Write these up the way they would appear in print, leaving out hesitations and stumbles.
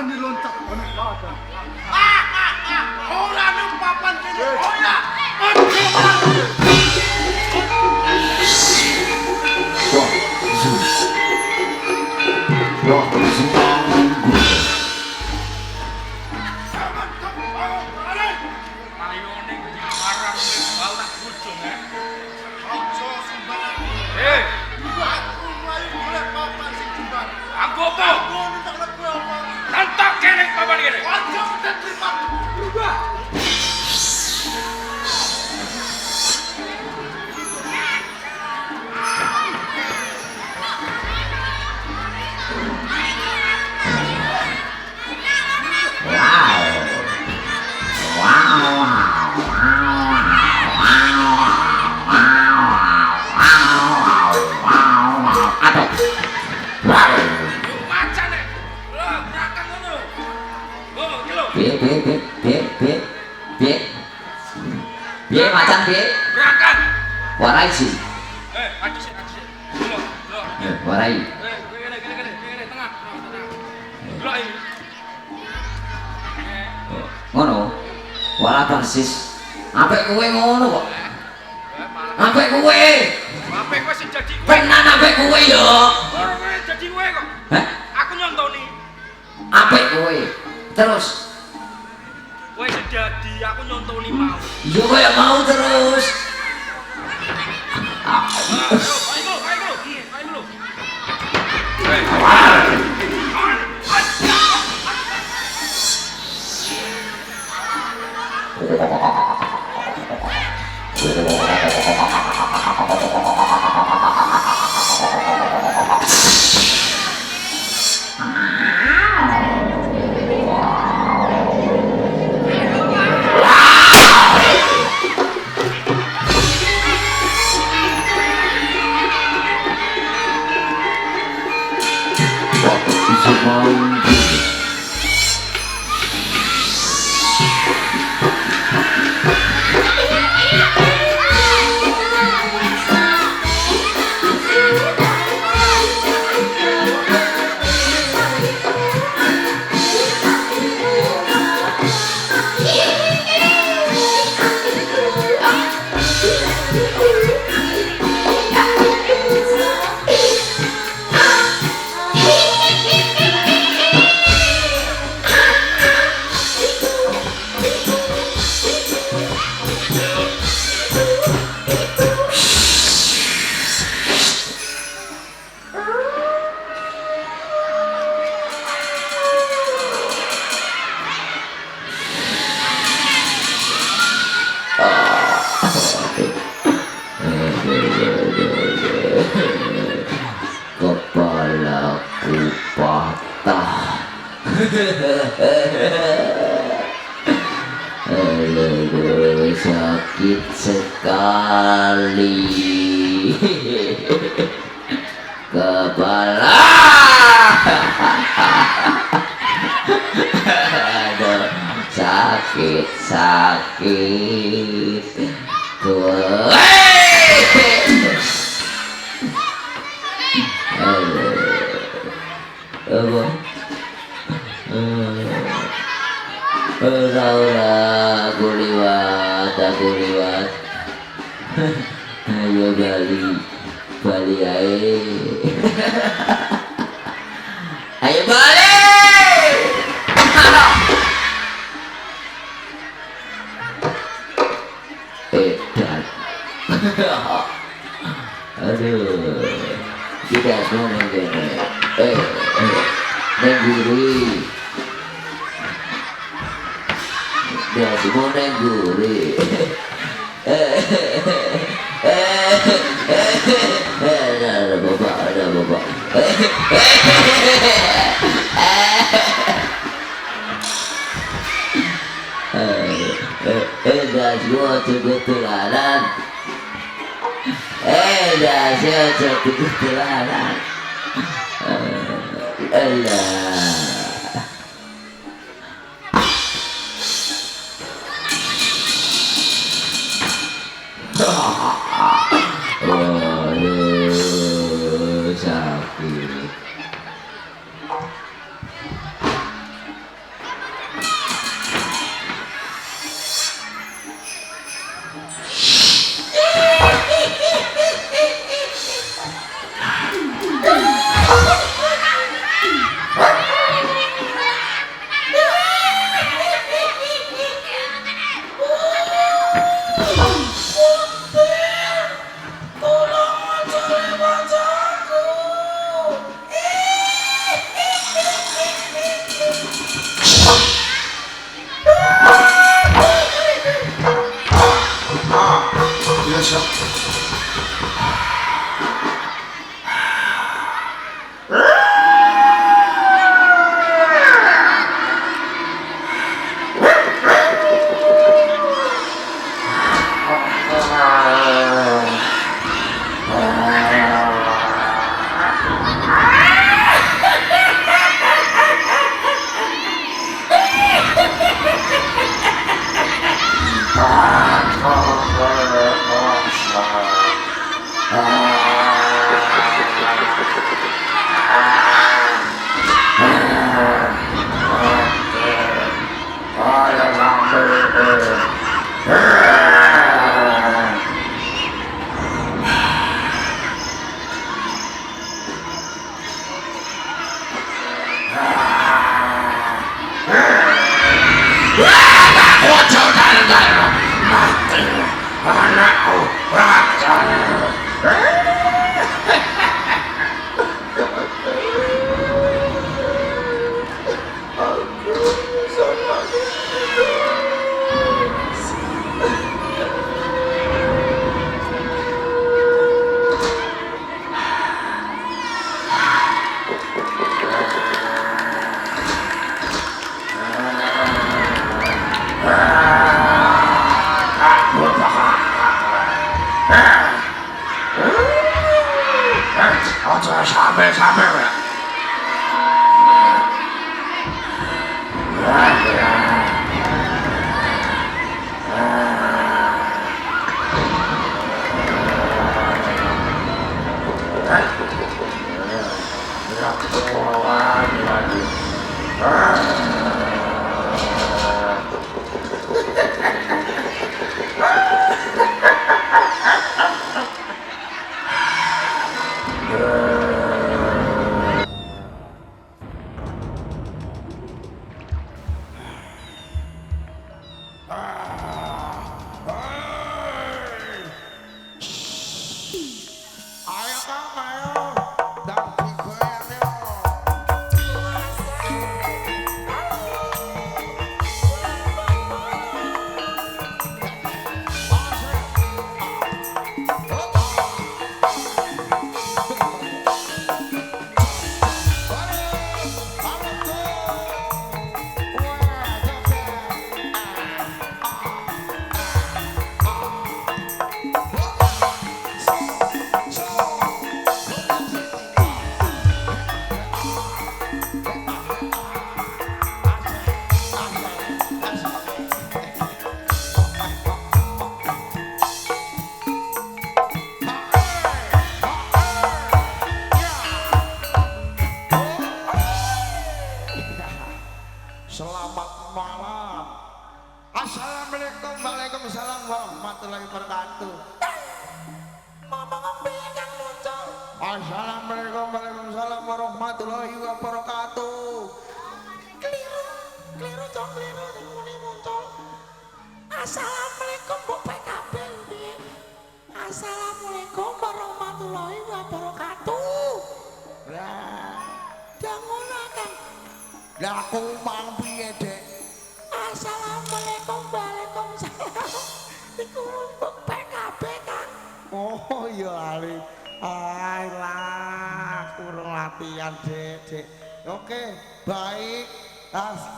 wani loncat ana papan. Ora nang papan kene. Oh ya. Piye macan piye? Berangkat. Warai sih. Aji sih. Loh. Warai. Kene tengah. Delok iki. Ngono. Wala persis. Apik kowe ngono kok. Apik kowe. Apik kowe sing jadi. Penan apik kowe yo. Ora kowe jadi kowe kok. Hah? Aku nyontoni. Apik kowe. Terus Kowe sing dadi aku nyontoni mau. yo kowe mau terus. Ayo lho. Kepalaku patah. Aduh, sakit sekali. Kepala. Aduh, sakit. Tuh. Apa? Aku liwat. Ayo Bali ae. Ayo Bali. Edan. Aduh, kita semua menggene. Nengguri. Dia semua nengguri. Ada bapak. Dah semua cukup teladan. Dah semua cukup teladan. Allah. Aduh, sakit.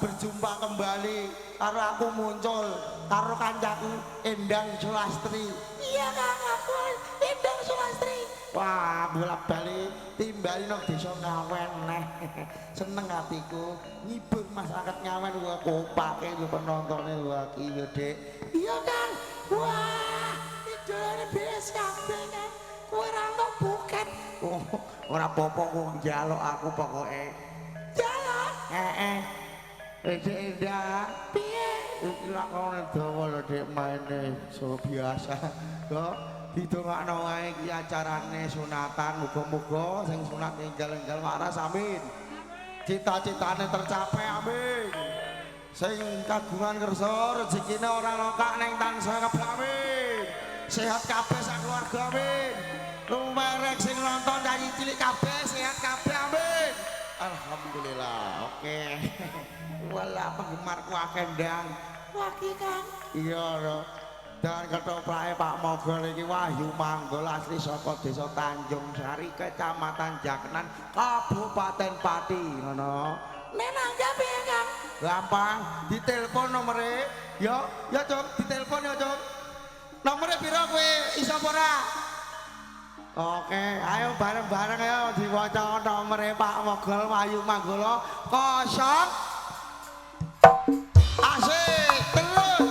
Berjumpa kembali karo aku muncul karo kancaku Endang Sulastri. Iya Kang, aku Endang Sulastri. Wah, bolak-balik timbali nang desa Ngawen neh. Seneng hatiku ngibur masyarakat Ngawen wae kopake lho penontonnya wae iki lho, Dik. Iya Kang. Wah, idolane BS kabeh kan. Kowe ra ono buket. Oh, ora apa-apa kok njaluk aku pokoke. Jaluk? Eda, piye? Iki lakone dawa lho Dik maine so biasa. Kok didongakno wae iki acarane sunatan, muga-muga sing sunat enggal-enggal waras amin. Cita-citane tercapai amin. Sing kagungan kersa rezekine ora lokak ning tansah kabeh amin. Sehat kabeh sak keluarga amin. Lumerek sing nonton dari cilik kabeh sehat kabeh amin. Alhamdulillah. Oke. Wala penggemarku akeh ndang. Waki Kang. Iya lho. Dan ketoprahe Pak Mogol iki Wahyu Manggol asli saka Desa Tanjung Sari, Kecamatan Jakenan, Kabupaten Pati, ngono. Nenang jabe Kang. Gampang, ditelepon nomere. Ya Cung, ditelepon ya Cung. Nomere piro kowe iso apa ora? Oke, ayo bareng-bareng ya diwaca nomere Pak Mogol Wahyu Manggolo 0 asik telur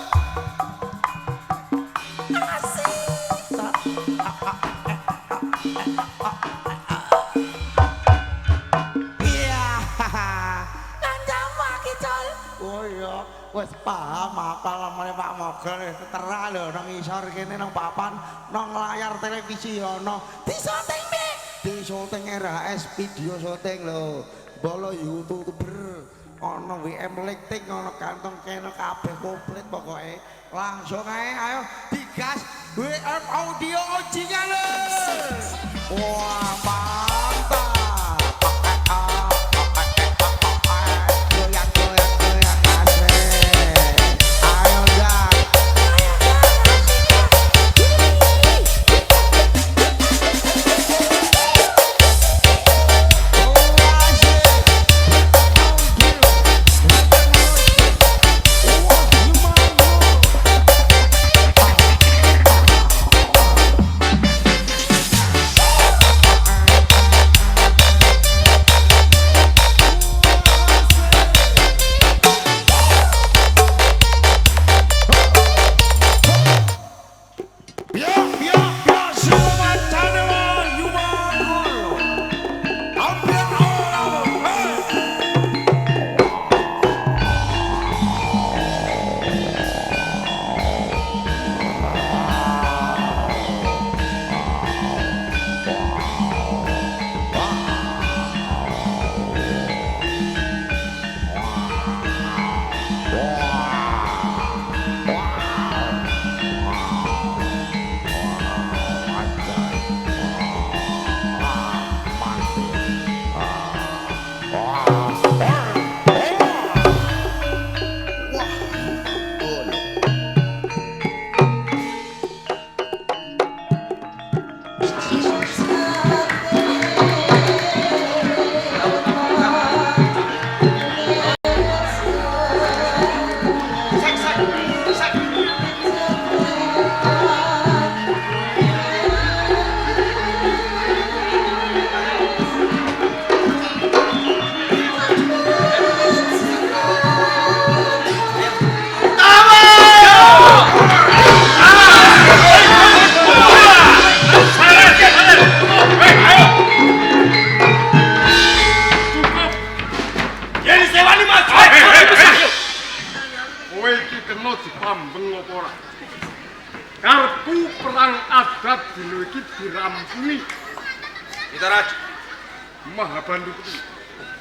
iya kancamu kicol oh iya wis paham apal nomere Pak Mogol terang lho nang isor kene nang papan nang layar televisi ana disoting nih disoting RHS video syuting lho bolo YouTuber ana WM Lifting ana kantong kene kabeh komplit pokoke langsung ayo digas WM audio original wah mantap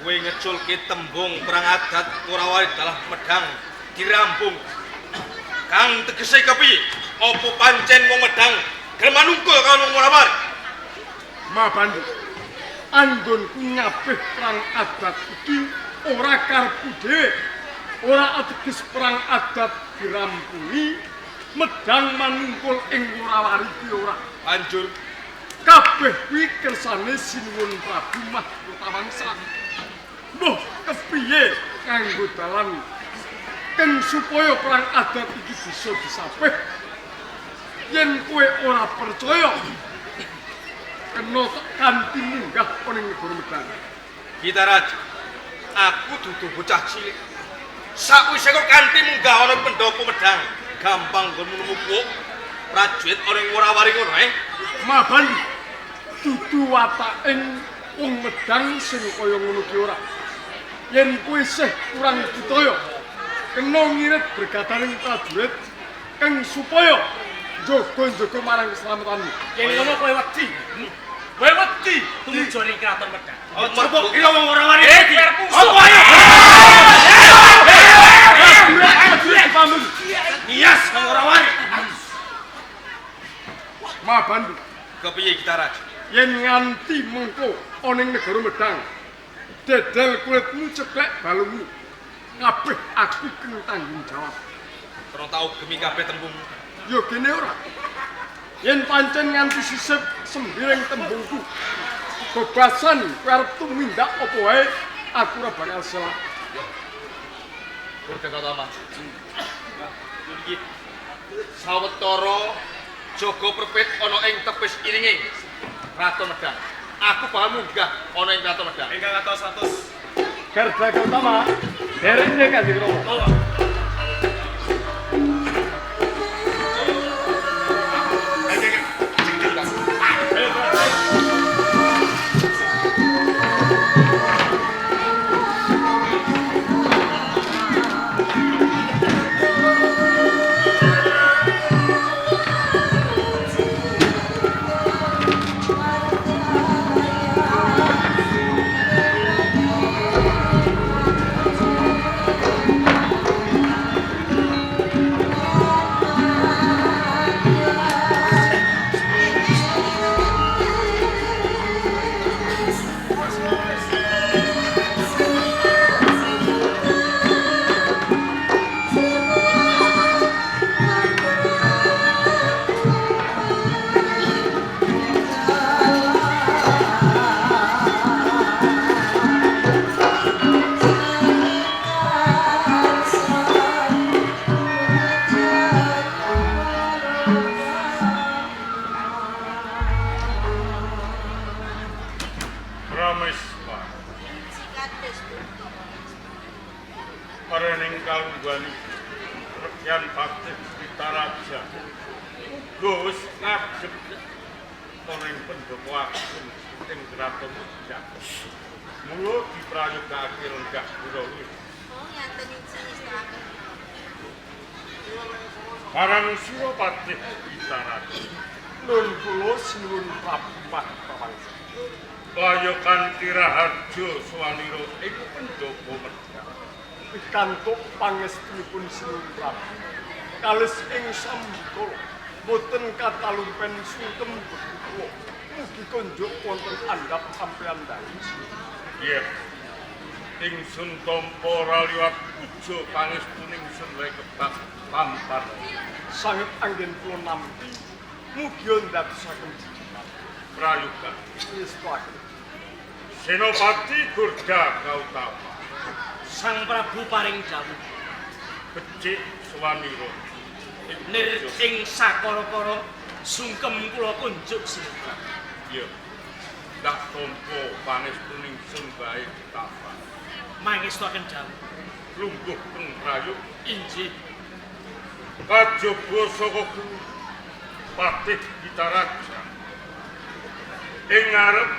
Kowe ngeculke tembung perang adat Wurawari dalah Medang dirampung. Kang tegese kepiye? Apa pancen wong Medang gelem manungkul karo wong Wurawari? Mabandu. Anggonku nyapih perang adat iki ora karepku dhewe. Ora ateges perang adat dirampungi Medang manungkul ing Wurawari iki ora. Banjur kabeh kuwi kersane Sinuwun Prabu Mahkotawangsa. Mbah kepiye kanggo dalan kang supaya perang adat iki bisa disapih? Yen kowe ora percaya, kena kanthi munggah ning negara Medang. Kita Raja, aku dudu bocah cilik. Sakwise kok kanthi munggah ana pendopo Medang, gampang nggon numupuk prajurit ana ing Wurawari ngono Maban dudu wataking wong Medang sing kaya ngono ki ora. Yen kowe isih kurang budaya, kena ngirit bergataning prajurit kang supaya jaga-jaga marang keselamatanmu. Yen ngono kowe wedi. Kowe wedi tumuju ning kraton Medang. Coba kira wong Wurawari iki. Apa ayo? Yes, wong Wurawari. Maban kepiye kita Raja? yen nganti mengko ana ing negara Medang dedel kulitmu ceklek balungmu kabeh aku kena tanggung jawab. Terus tau gemi kabeh tembung Yo kene ora. Yen pancen nganti sisip sembiring tembungku. Bebasan kowe arep tumindak apa wae, aku ora bakal salah. Purgatama. Iki sawetara jaga perpit ana ing tepis iringing Ratu Medang. Aku bakal munggah ana ing Ratu Medang. Ingkang atos atus. Garda Gautama, derenge Kanjeng Rama. Parening kalungguani Rekyan Bakti Pitaraja Gus ngabjek Paring pendopo agung ing Kraton Medang mula diprayogake lenggah Gurawir Parang Suropati Pitaraja Nun kula sinuwun Prabu Pawangsa. Kaya kanthi raharja swanira ing pendopo Medang Pikantuk pangestunipun sinuwun Prabu. Kalis ing sambikala boten katalumpen sungkem kula. Mugi konjuk wonten andhap sampeyan dalu. Iya. Ingsun tampa raliwat puja pangestuning ingsun wae kebak pampar. Sanget anggen kula nampi mugi ndadosaken jimat. Prayoga. Ngestuaken. Senopati Gurda Gautama. Sang Prabu paring dawuh Becik swanira. nir ing sakala-kala sungkem kula kunjuk sinuwun. Iya. Ndak tampa pangestuning ingsun wae tapa. Mangestuaken dawuh. Lungguh teng prayoga. Injih. Kajaba saka Guru Patih Pitaraja. Ing ngarep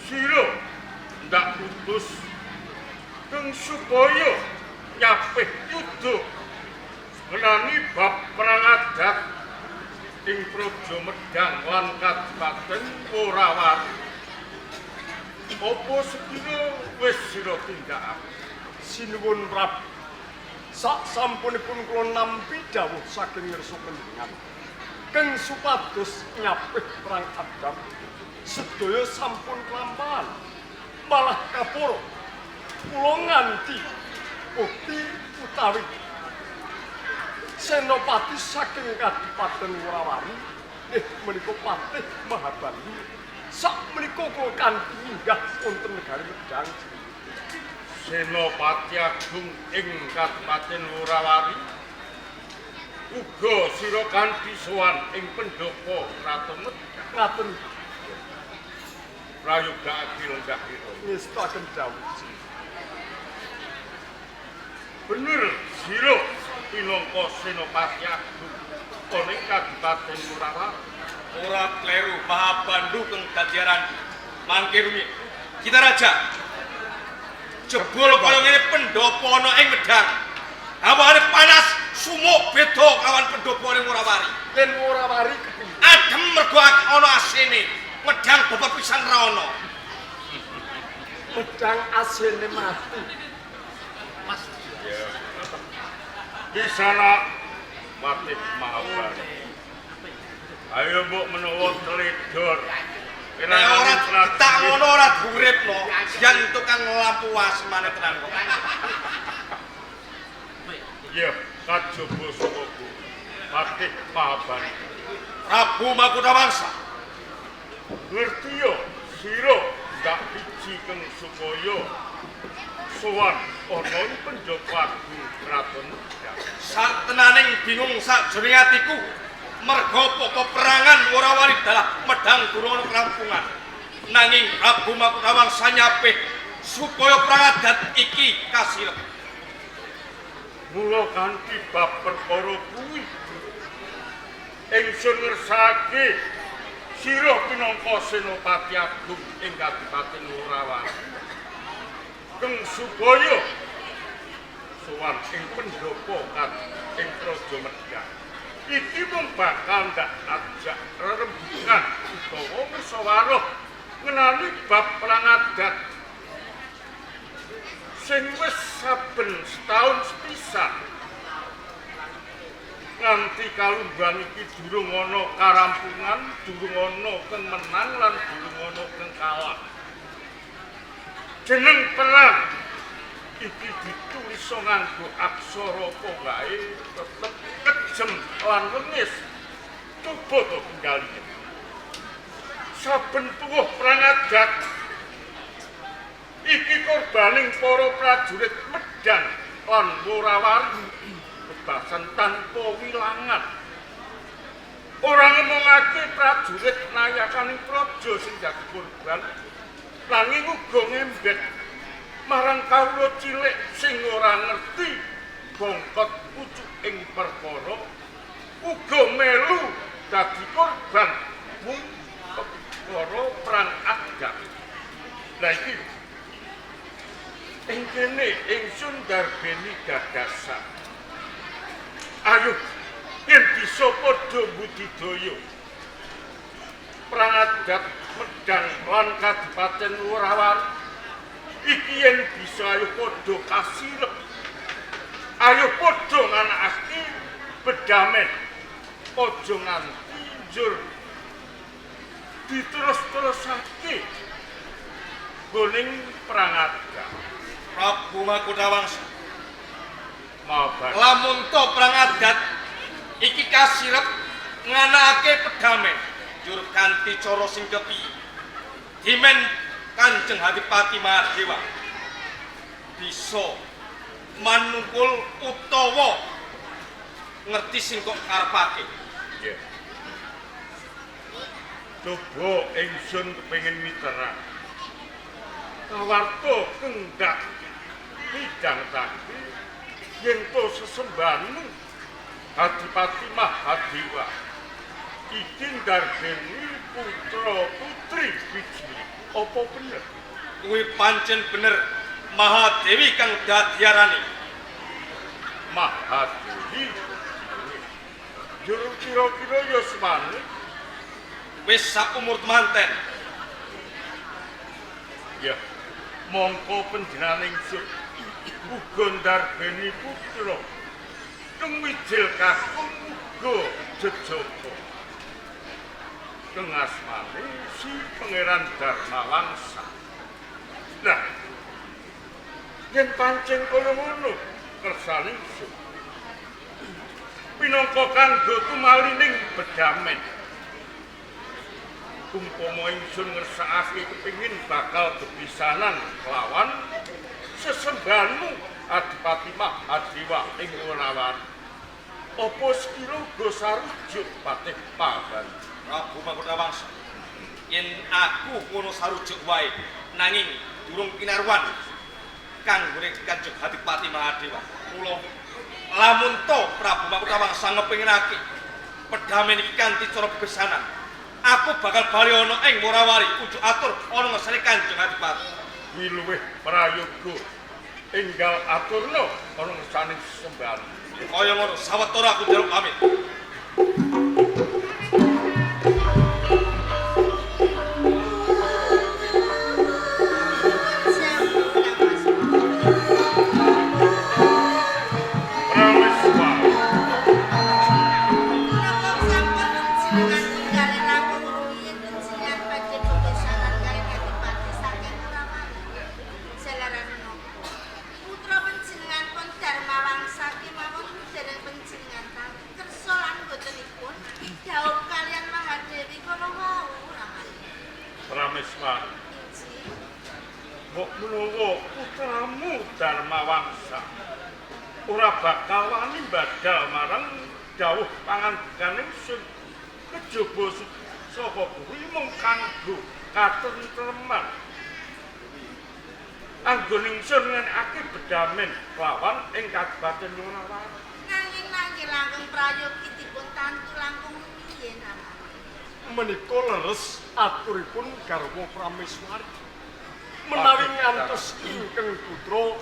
sira ndak putus kang supaya nyapih yudha ngenani bab perang adat ing Praja Medang lan Kadipaten Morawali. Apa sekira wis sira tindakake? Sinuwun Prabu. Sak sampunipun kula nampi dawuh saking ngersa panjenengan. Keng supados nyapih perang adat sedaya sampun kelampahan. Malah kapura kula nganti bukti utawi senopati saking Kadipaten Morawali menika Patih Mahabali. Sak menika kula kanthi minggah wonten negari Medang. Senopati Agung ing Kadipaten Morawali uga sira kanthi sowan ing pendopo Kraton Medang. Ngaten Prayoga lenggah ira. ngestaken dawuh. Bener sira pinangka Senopati Agung ana ing Kadipaten Morawali. Ora kleru Mahabandu keng Gajaran mangke rumiyin. Kita raja jebul kaya ngene pendopo ana ing Medang. Hawane panas sumuk beda kawan pendopo ning Morawali. Yen Morawali keping Adem mergo ana asine. Medang bapak pisan ra ono. Medang asline mati. Mas Ya. Di sana Patih Mahabali. Ayo mbok menawa teledor. Nek ora tak ngono ora duripno. Yang tukang lampu asmane tenan kok. Ya, kajaba saka Guru. Patih Mahabani. Prabu Makutawangsa. Ngerti yo, sira ndak biji keng supaya sowan ana ing penjaba agung kraton Medang. Satenaning bingung sakjroning atiku merga peperangan Worawali dalah Medang durung ana kerampungan. Nanging Prabu Makutawangsa nyapih supaya perang adat iki kasirep. Mula kanthi bab perkara kuwi ingsun ngersake sira pinangka senopati agung ing Kadipaten Worawali. Keng supaya sowan ing pendopo ing Praja Medang. Iki mung bakal ndak ajak rerembugan utawa musyawarah ngenani bab perang adat sing wis saben setahun sepisan. Nganti kalumban iki durung ana karampungan, durung ana kang menang lan durung ana kang kalah. Jeneng perang iki ditulis nganggo aksara apa wae tetep kejem lan wengis. Coba to penggalih. Saben tuwuh perang adat iki korbaning para prajurit Medang lan Worawali bebasan tanpa wilangan. Ora ngomongake prajurit nayakaning praja sing dadi korban, nanging uga ngembet marang kawula cilik sing ora ngerti bongkot pucuk ing perkara, uga melu dadi korban mung perkara perang adat. Lah iki ing kene ingsun darbeni gagasan. Ayo yen bisa padha budidaya perang adat Medang lan Kadipaten Worawali iki yen bisa ayo padha kasirep. Ayo padha nganakake bedamen. Aja nganti njur diterus-terusake boning perang adat. Prabu Makutawangsa. Mabar. Lamun to perang adat iki kasirep nganakake pedamen jur kanthi cara sing kepiye. Dimen Kanjeng Adipati Mahadewa bisa manungkul utawa ngerti sing kok karepake. Nggih. Coba ingsun kepengin miterang. Kawarta kendak bidang tadi yen to sesembahanmu Adipati Mahadewa iki ndarbeni putra putri biji. Apa bener? Kuwi pancen bener Mahadewi kang dadiarani. Mahadewi. Juru kira-kira ya semane Wis saumur temanten. ya mongko panjenengan ingsun uga ndarbeni putra kang wijil kakung uga jejaka kang asmane si Pangeran Darmawangsa. Nah, yen pancen kaya ngono kersane ingsun pinangka kanggo tumalining bedamen. Umpama ingsun ngersakake kepingin bakal bepisanan kelawan sesembahanmu Adipati Mahadewa ing Worawali. Apa sekira uga sarujuk Patih Mahabani? Prabu Makutawangsa. Yen aku ngono sarujuk wae nanging durung pinarwan kanggone Kanjeng Adipati Mahadewa. Mula lamun to Prabu Makutawangsa ngepinginake pedamen iki kanthi cara besanan, aku bakal bali ana ing Worawali ujug atur ana ngersane Kanjeng Adipati. Kuwi luwih prayoga enggal aturna ana ngersane sesembahan. Kaya ngono sawetara aku njaluk pamit. Putra panjenengan pun Darmawangsa kemawon dereng panjenengan kersa lan Darmawangsa ora bakal wani badal marang dawuh pangandikaning ingsun. Kejaba saka kuwi mung kanggo katentreman. Anggon ingsun ngenake bedamen lawan ing Kabupaten Wonowaru. Nanging langkung prayogi dipun tantu langkung rumiyin anak. Menika leres aturipun garwa Prameswari. Menawi ngantos ingkang putra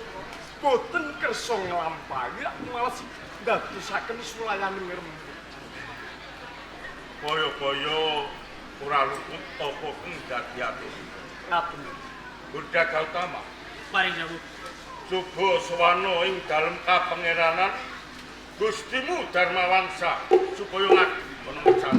boten kersa nglampahi malah ndadosaken sulayaning rembug. Kaya-kaya ora luput apa kendati atur. Ngaten. Budha Gautama, Paring dawuh. coba sawana ing dalem kapangeranan Gustimu Darmawangsa supaya ngadi menemukan.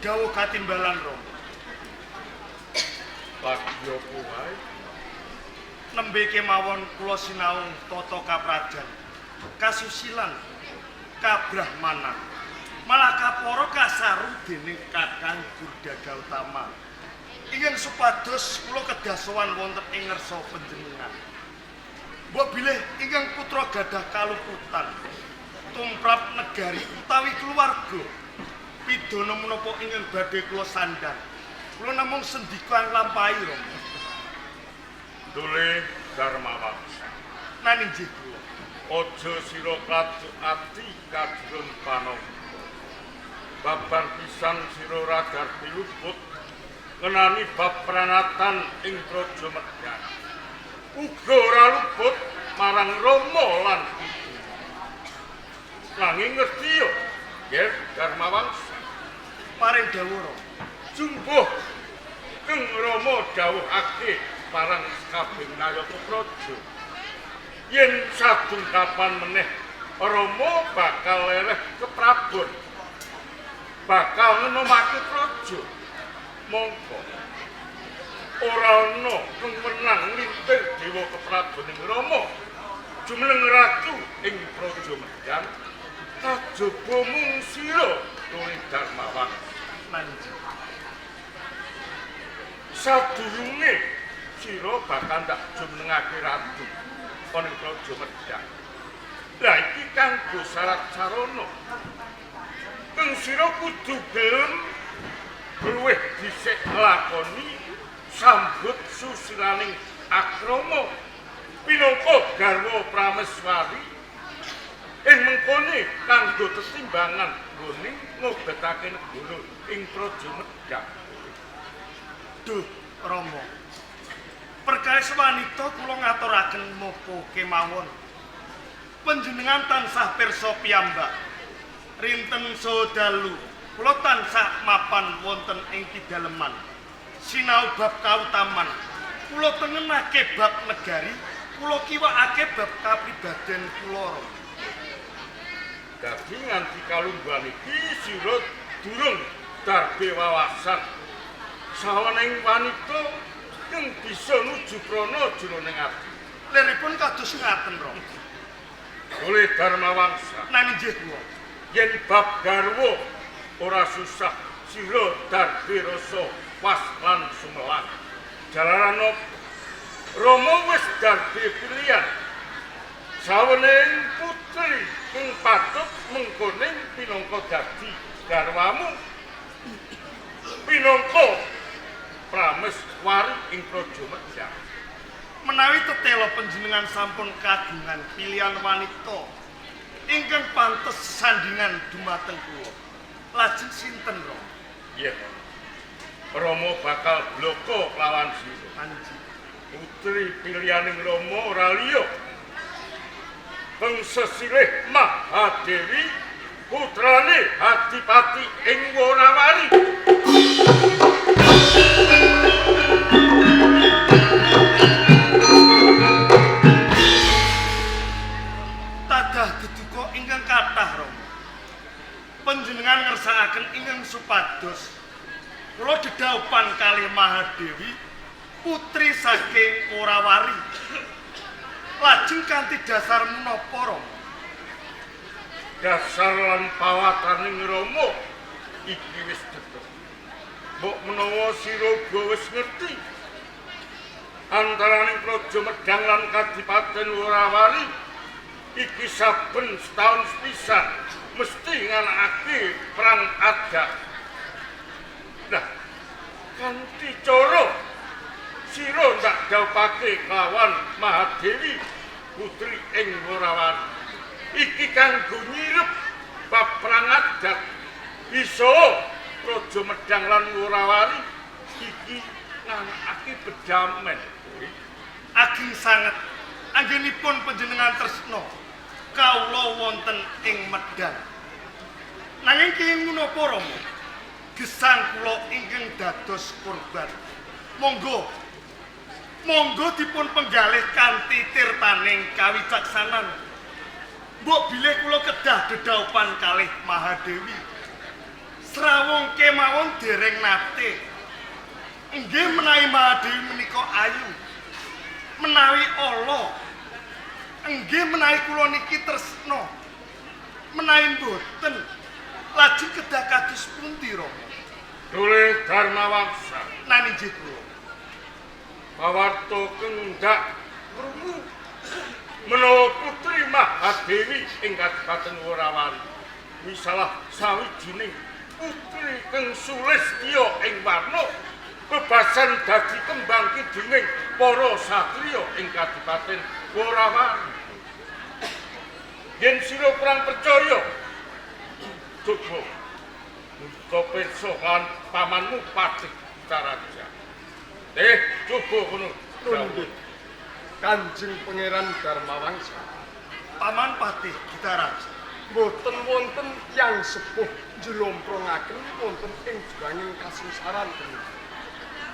Dawuh katimbalan Rama. Lagi opo wae? Nembe kemawon kula sinau tata kaprajan, kasusilan, kabrahmanan. Malah kapara kasaru dening Kakang Budha Gautama. Ingkang supados kula kedah sowan wonten ing ngersa panjenengan. Mbok bilih ingkang putra gadah kaluputan, tumrap negari utawi keluarga. Pidana menapa ingkang badhe kula sandhang. Kula namung sendika nglampahi Rama. Dole Darmawangsa. Nanging nggih kula. Aja sira kadu ati kadrun panampa. Babar pisan sira radar piluput ngenani bab pranatan ing Praja Medang. Uga ora luput marang Rama lan Ibu. Nanging ngerti yo, Ger Darmawangsa. Paring dawuh Rama. Jumbuh keng Rama dawuhake marang kabeh nayaka praja. Yen saben kapan meneh Rama bakal leleh ke Prabon. Bakal ngenomake praja. Mongko ora ana kang menang lintir dewa kepraboning Rama. Jumeneng ratu ing Praja Medang kajaba mung sira Dole Darmawangsa. Manjing. Sadurunge sira bakal ndak jumenengake ratu ana ing Praja Medang. Lah iki kanggo syarat sarana. Kang sira kudu gelem luwih dhisik nglakoni sambut susilaning akrama pinangka garwa Prameswari. Mengkone kanggo tetimbangan nggone ngobetake negara ing Praja Medang. Duh, Rama. Perkawis wanita kula ngaturaken menapa kemawon. Panjenengan tansah pirsa piyambak. Rinten sodalu kula tansah mapan wonten ing pidaleman. Sinau bab kautaman. Kula tengenake bab negari, kula kiwakake bab kapribaden kula. Dadi nganti kalungguhan iki sira durung darbe wawasan saweneng wanita kang bisa nuju prana jroning ati. Liripun kados ngaten, Rama. Dole Darmawangsa. Nanging nggih kula. Yen bab garwa ora susah sira darbe rasa was lan sumelang. Jalaran Rama wis darbe pilihan. Saweneng putri kang patut mengkone pinangka dadi garwamu. Pinangka Prameswari ing Praja Medang. Menawi tetela panjenengan sampun kagungan pilihan wanita ingkang pantes sandingan dumateng kula. Lajeng sinten, Rama? Yen Rama bakal bloko lawan sira. Panji. Putri pilihaning Rama ora liya Kang Sesilih Mahadewi putrane Adipati ing Wonowaru. Tadah deduka ingkang kathah, Rama. Panjenengan ngersakaken ingkang supados kula dedhau Mahadewi putri saking Worawari. Lajeng kanthi dasar menapa Rama? Dasar lan pawataning Rama iki wis tetep. Mbok menawa sira wis ngerti antaraning Praja Medang lan Kadipaten Worawari iki saben setahun sepisan mesti nganakake perang adat. Nah, kanthi cara sira ndak dhawuhake kawan Mahadewi putri ing Worawari iki kanggo nyirep bab perang adat bisa Praja Medang lan Worawari iki nganakake bedamen. Ageng sanget anggenipun panjenengan tresna kawula wonten ing Medang. Nanging kenging menapa Rama? Gesang kula ingkang dados korban. Monggo dipun penggalih kanthi tirtaning kawicaksanan. Mbok bilih kula kedah dedaupan kalih Mahadewi. Srawung kemawon dereng nate. Inggih menawi Mahadewi menika ayu. Menawi ala. Inggih menawi kula niki tresna. Menawi mboten lajeng kedah kados pundi Rama? Dulih Darmawangsa Naninjih kula. Pawarta kendak krungu menawa putri Mahadewi ing Kadipaten Worawari misalah sawijining putri kang sulistya ing warna bebasan dadi kembang kidunging para satriya ing Kadipaten Worawari. Yen sira kurang percaya, coba musta pirsa lan pamanmu Patih Taraja. Coba ngono. Nunduk Kanjeng Pangeran Darmawangsa. Paman Patih Gitaraja. Mboten wonten tiyang sepuh njlomprongaken wonten ing jroning kasungsaran punika.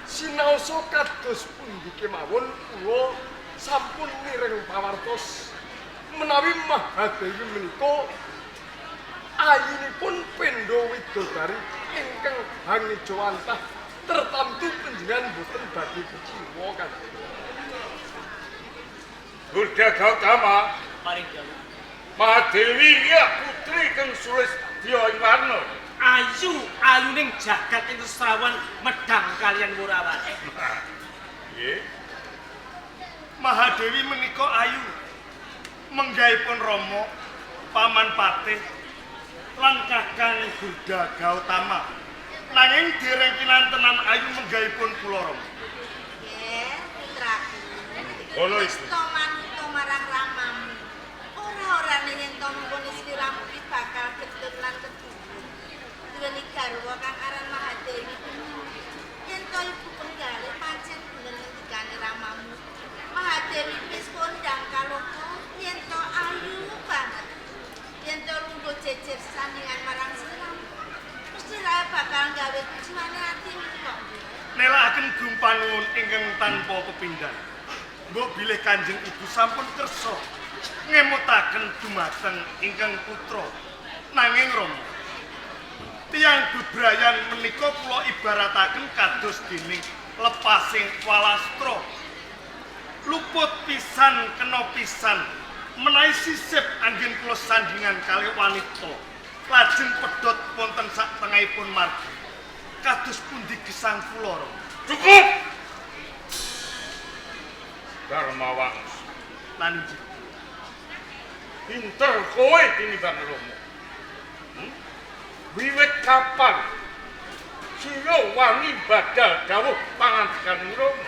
Sinaosa kados pundi kemawon kula sampun mireng pawartos menawi Mahadewi menika ayunipun Pendho Widodari ingkang hangijawantah tertamtu panjenengan boten badhe keciwa kan. Durga Gautama, Mahadewi ya putri kang sulistya ing warna. Ayuning jagat ing Srawan Medang kalian Worawari. Nggih. Mahadewi menika ayu. Menggahipun Rama, Paman Patih lan Kakang Durga Gautama. Nanging dereng kinantenan ayu menggahipun kula Rama. Nggih, putraku. Ngono iku. Tresna manut marang ramamu. Ora-orane yen to mumpun sliramu iki bakal getun lan ketuwun. Duweni garwa kang aran Mahadewi. Yen to ibu penggalih pancen bener ngendikane ramamu. Mahadewi wis kondang kaloko yen to ayu banget. Yen to lungguh jejer sandingan marang sliramu. Mesti rae bakal gawe jiwane atimu kok. Nelakaken gumpanuwun ingkang tanpa pepindhan. Mbok bilih Kanjeng Ibu sampun kersa ngemutaken dumateng ingkang putra. Nanging Rama, tiyang bebrayan menika kula ibarataken kados dening lepasing walastra. Luput pisan kena pisan menawi sisip anggen kula sandingan kalih wanita. Lajeng pedhot wonten satengahipun margi. Kados pundi gesang kula Rama? Cukup. Darmawangsa, Naninjih. pinter kowe tinimbang Rama. Wiwit kapan sira wani badal dawuh pangandikan Rama?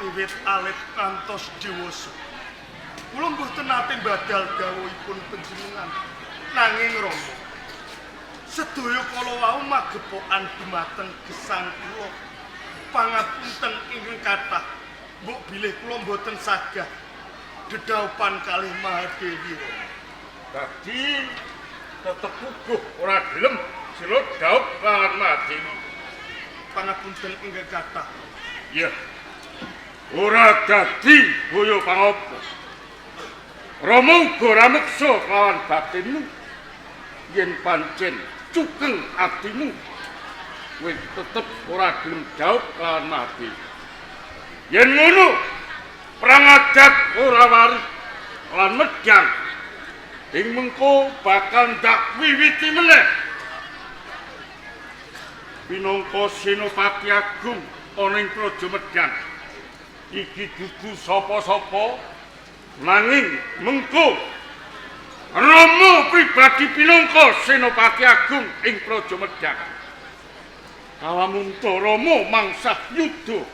Wiwit alit ngantos dewasa. Kula mboten nate badal dawuhipun panjenengan. Nanging Rama, sedaya kala wau magepokan dumateng gesang kula. Pangapunten ingkang kathah, mbok bilih kula mboten sagah dedaupan kalih Mahadewi. Dadi tetep uguh ora gelem sira dhaup lan Mahadewi. Pangapunten ingkang kathah. Ya. Ora dadi boyo pangapa. Rama uga rameksa kelawan batinmu yen pancen cugeng atimu kowe tetep ora gelem jawab kelawan mati. Yen ngono, perang adat ora waris lan medang. Ing mengko bakal ndak wiwiti meneh. Pinangka Senopati Agung ana ing Praja Medang. Iki dudu sapa-sapa nanging mengko Rama pribadi pinangka Senopati Agung ing Praja Medang. Kawamunta Rama mangsah yudha.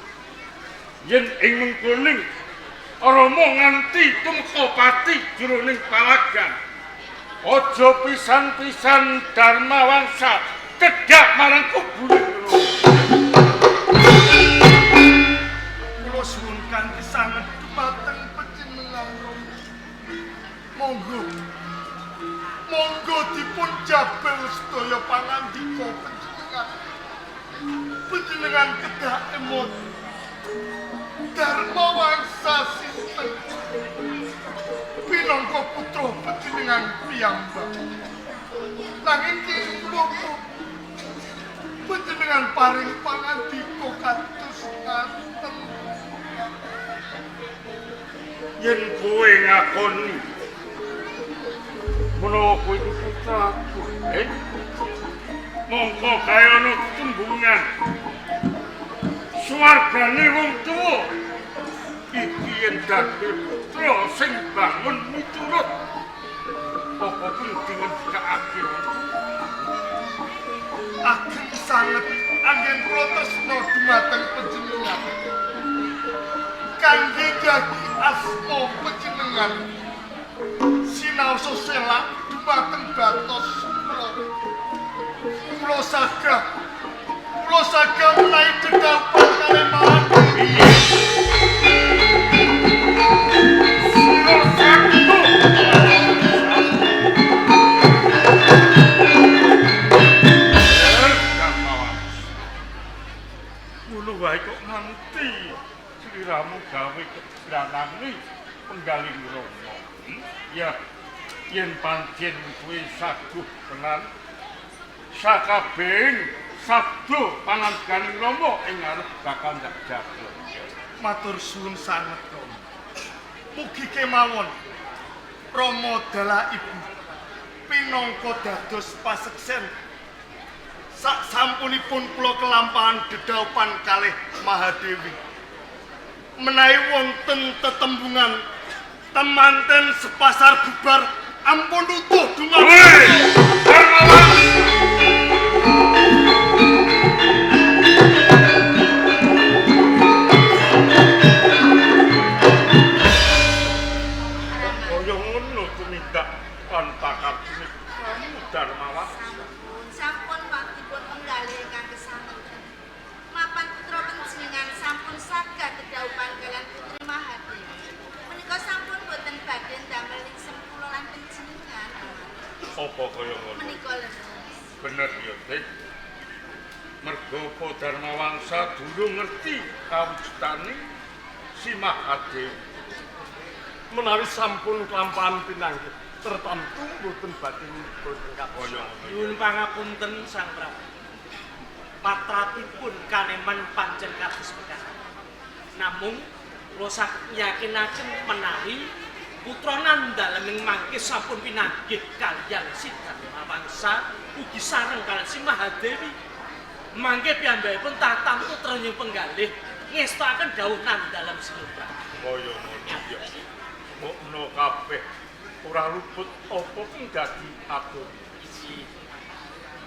Yen ing mengkoning Rama nganti tumeka pati jroning palagan. Aja pisan-pisan Darmawangsa cedhak marang kubune. Kula suwun kanthi sanget dumateng panjenengan. Monggo dipun jabel sedaya pangandika panjenengan. Panjenengan kedah emot. Darmawangsa sinten pinangka putra panjenengan piyambak. Nanging kula panjenengan paring pangandika kados ngaten. Yen kowe ngakoni menawa kowe iku putraku, mongko kae ana tembungan swargane wong tuwa iki yen dadi putra sing bangun miturut apa pun dingendikake. Ageng sanget anggen kula tresna dumateng panjenengan. Kangge dadi asma panjenengan sinau selak dumateng batos kula sagah menawi dedaupan kalih Mahadewi. Ngono wae kok nganti sliramu gawe keberanane penggaling Rama. Ya, yen pancen kowe saguh tenan sakabehing sabda pangandikan Rama ing ngarep bakal ndak jabel. Matur suwun sanget Rama. Mugi kemawon Rama dalah ibu pinangka dados paseksen sak sampunipun kula kelampahan dedaupan kalih Mahadewi. Menawi wonten tetembungan temanten sepasar bubar ampun utuh dumateng. Kaya ngono tumindak pantakatune kamu Darmawangsa. Sampun waktipun penggalih ingkang kesametan. Mapan putra panjenengan sampun saged dedaupan kaliyan Putri Mahadewi. Menika sampun boten badhe ndamel lingsem kula lan panjenengan. Apa kaya ngono? Menika leres. Bener ya, Dik. Mergo apa Darmawangsa durung ngerti kawujudane si Mahadewi. Menawi sampun kelampahan pinanggih tertamtu boten badhe nyuwun kaya Nyuwun pangapunten Sang Prabu. Patratipun kaneman pancen kados mekaten. Namung kula saged yakinaken menawi putra nandhaleming mangke sampun pinanggih kalyan si Darmawangsa ugi sareng kaliyan si Mahadewi. Mangke piyambakipun tatamtu trenyuh penggalih ngestaken dawuh nandhalem Sinopra. Kaya ngono ya. Mokno kabeh ora luput apa pun dadi atur.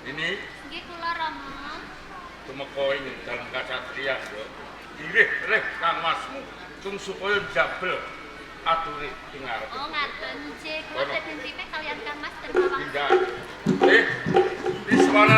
Ini Nggih kula Rama. tumeka ing dalam kasatriyan yo. Irih-irih kangmasmu tung supaya jabel ature ing ngarep. Oh ngaten nggih kula dedentripe kalian Kang Mas Darmawangsa. Tidak. Wiswana